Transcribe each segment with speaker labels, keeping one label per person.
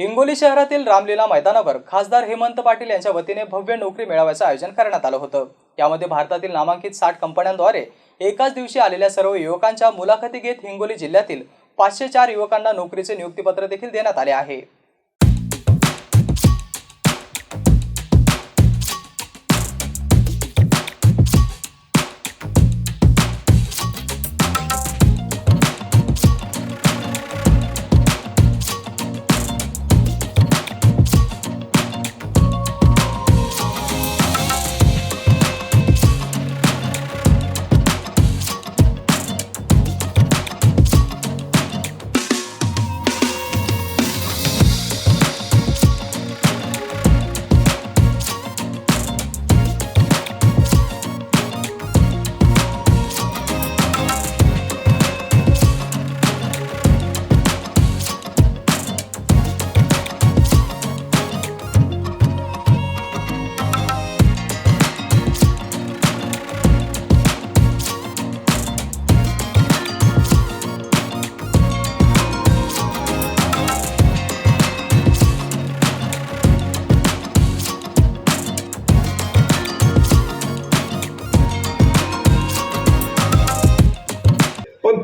Speaker 1: हिंगोली शहरातील रामलीला मैदानावर खासदार हेमंत पाटील यांच्या वतीने भव्य नोकरी मेळाव्याचं आयोजन करण्यात आलं होतं। यामध्ये भारतातील नामांकित 60 कंपन्यांद्वारे एकाच दिवशी आलेल्या सर्व युवकांच्या मुलाखती घेत हिंगोली जिल्ह्यातील 504 युवकांना नोकरीचे नियुक्तीपत्र देखील देण्यात आले आहे।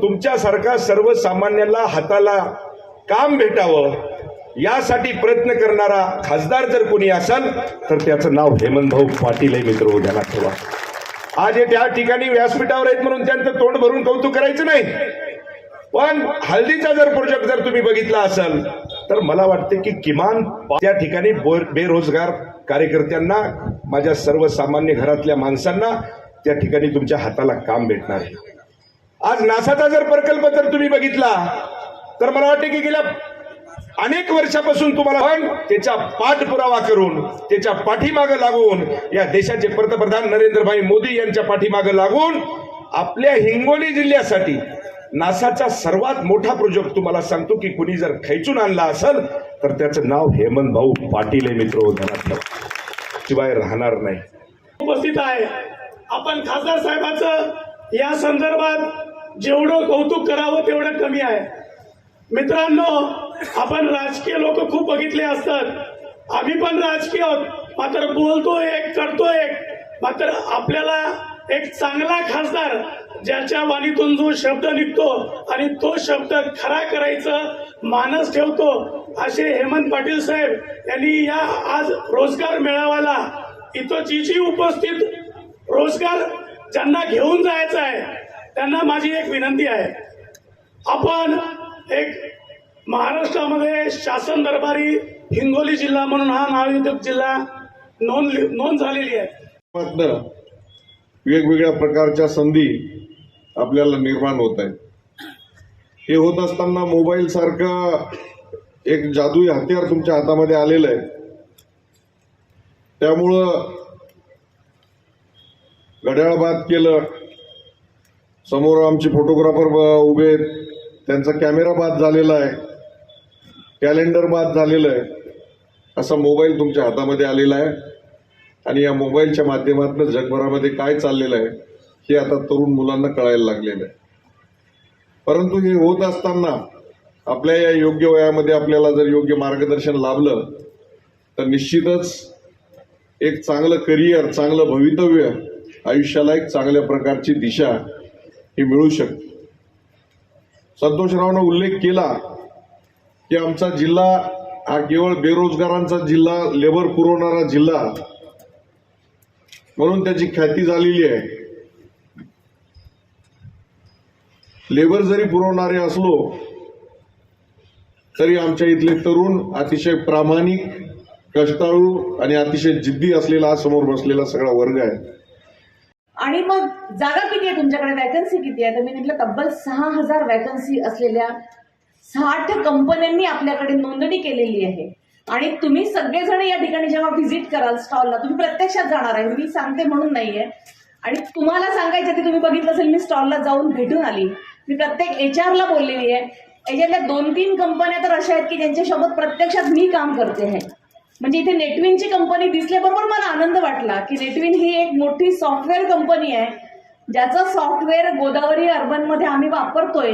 Speaker 2: तुमच्यासारखा सर्वसामान्याला हाताला काम भेटावं यासाठी प्रयत्न करणारा खासदार जर कोणी असेल तर त्याचं नाव हेमंत भाऊ पाटील आहे। मित्र ध्यानात ठेवा, आज त्या ठिकाणी व्यासपीठावर आहेत म्हणून त्यांचं तोंड भरून कौतुक करायचं नाही, पण हल्दीचा जर प्रोजेक्ट जर तुम्ही बघितला असेल तर मला वाटते की किमान त्या ठिकाणी बेरोजगार कार्यकर्त्यांना, माझ्या सर्वसामान्य घरातल्या माणसांना त्या ठिकाणी तुमच्या हाताला काम भेटणार आहे। आज नासाचा जर प्रकल्प जर तुम्ही बघितला तर मला वाटते की गेल्या अनेक वर्षापासून तुम्हाला पण त्याचा पाठपुरावा करून त्याच्या पाठीमागे लागून या देशाचे पंतप्रधान नरेंद्रभाई मोदी यांच्या पाठीमागे लागून आपल्या हिंगोली जिल्ह्यासाठी नासाचा सर्वात मोठा प्रोजेक्ट तुम्हाला सांगतो की कुणी जर खेचून आणला असेल तर त्याचं नाव हेमंत भाऊ पाटील आहे। मित्र शिवाय राहणार नाही।
Speaker 3: उपस्थित आहे आपण खासदार साहेबांचं या संदर्भात जेवढं कौतुक करावं तेवढं कमी आहे। मित्रांनो, आपण राजकीय लोक खूप बघितले असतात, आम्ही पण राजकीय आहोत, मात्र बोलतो एक करतो एक, मात्र आपल्याला एक चांगला खासदार ज्याच्या वाणीतून जो शब्द निघतो आणि तो शब्द खरा करायचं मानस ठेवतो असे हेमंत पाटील साहेब यांनी या आज रोजगार मेळाव्याला इथं जी उपस्थित रोजगार ज्यांना घेऊन जायचं आहे त्यांना माझी एक विनंती आहे, आपण एक महाराष्ट्रामध्ये शासन दरबारी हिंगोली जिल्हा म्हणून हा नावयुक्त जिल्हा नोंद झालेली आहे।
Speaker 4: वेगवेगळ्या प्रकारच्या संधी आपल्याला निर्माण होत आहेत। हे होत असताना मोबाईल सारखं एक जादुई हत्यार तुमच्या हातामध्ये आलेलं आहे, त्यामुळं घड्याळ बाद केलं, समोर आमचे फोटोग्राफर उभे आहेत, त्यांचा कॅमेरा बाद झालेला आहे, कॅलेंडर बाद झालेलं आहे, असा मोबाईल तुमच्या हातामध्ये आलेला आहे आणि या मोबाईलच्या माध्यमातून जगभरामध्ये काय चाललेलं आहे हे आता तरुण मुलांना कळायला लागलेलं आहे। परंतु हे होत असताना आपल्या या योग्य वयामध्ये आपल्याला जर योग्य मार्गदर्शन लाभलं तर निश्चितच एक चांगलं करिअर, चांगलं भवितव्य, आयुष्याला एक चांगल्या प्रकारची दिशा ही मिळू शकते। संतोषरावनं उल्लेख केला की आमचा जिल्हा हा केवळ बेरोजगारांचा जिल्हा, लेबर पुरवणारा जिल्हा म्हणून त्याची ख्याती झालेली आहे। लेबर जरी पुरवणारे असलो तरी आमच्या इथले तरुण अतिशय प्रामाणिक, कष्टाळू आणि अतिशय जिद्दी असलेला समोर बसलेला सगळा वर्ग आहे।
Speaker 5: आणि मग जागा किती आहे तुमच्याकडे, वॅकन्सी किती आहे? तर मी म्हटलं तब्बल 6000 वॅकन्सी असलेल्या 60 कंपन्यांनी आपल्याकडे नोंदणी केलेली आहे। आणि तुम्ही सगळेजण या ठिकाणी जेव्हा व्हिजिट कराल स्टॉलला, तुम्ही प्रत्यक्षात जाणार आहे, मी सांगते म्हणून नाहीये, आणि तुम्हाला सांगायचं ते तुम्ही बघितलं असेल, मी स्टॉलला जाऊन भेटून आली, मी प्रत्येक HR ला बोललेली आहे। याच्यातल्या 2-3 कंपन्या तर अशा आहेत की ज्यांच्यासोबत प्रत्यक्षात मी काम करते आहे। म्हणजे इथे नेटविनची कंपनी दिसल्याबरोबर मला आनंद वाटला की नेटविन ही एक मोठी सॉफ्टवेअर कंपनी आहे ज्याचं सॉफ्टवेअर गोदावरी अर्बन मध्ये आम्ही वापरतोय,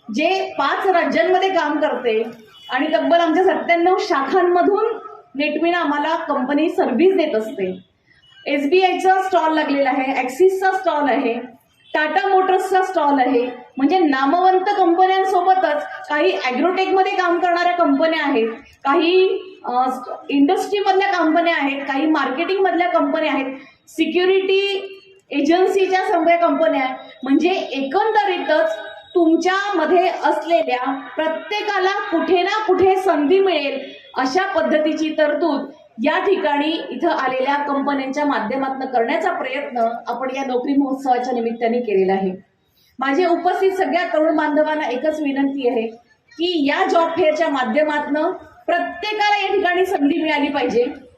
Speaker 5: जे 5 राज्यांमध्ये काम करते, आणि तब्बल आमच्या 97 शाखांमधून नेटमिना आम्हाला कंपनी सर्व्हिस देत असते. SBIचा स्टॉल लागलेला आहे, ऍक्सिसचा स्टॉल आहे, टाटा मोटर्सचा स्टॉल आहे. म्हणजे नामवंत कंपन्यांसोबतच काही ॲग्रोटेकमध्ये काम करणाऱ्या कंपन्या आहेत, काही इंडस्ट्रीमधल्या कंपन्या आहेत, काही मार्केटिंगमधल्या कंपन्या आहेत, सिक्युरिटी एजन्सीच्या सगळ्या कंपन्या आहेत. म्हणजे एकंदरीतच तुमच्यामध्ये असलेल्या प्रत्येकाला कुठे ना कुठे संधी मिळेल अशा पद्धतीची तरतूद या ठिकाणी इथं आलेल्या कंपन्यांच्या माध्यमातून करण्याचा प्रयत्न आपण या नोकरी महोत्सवाच्या निमित्ताने केलेला आहे. माझे उपस्थित सगळ्या तरुण बांधवांना एकच विनंती आहे की या जॉब फेअरच्या माध्यमातून प्रत्येकाला या ठिकाणी संधी मिळाली पाहिजे.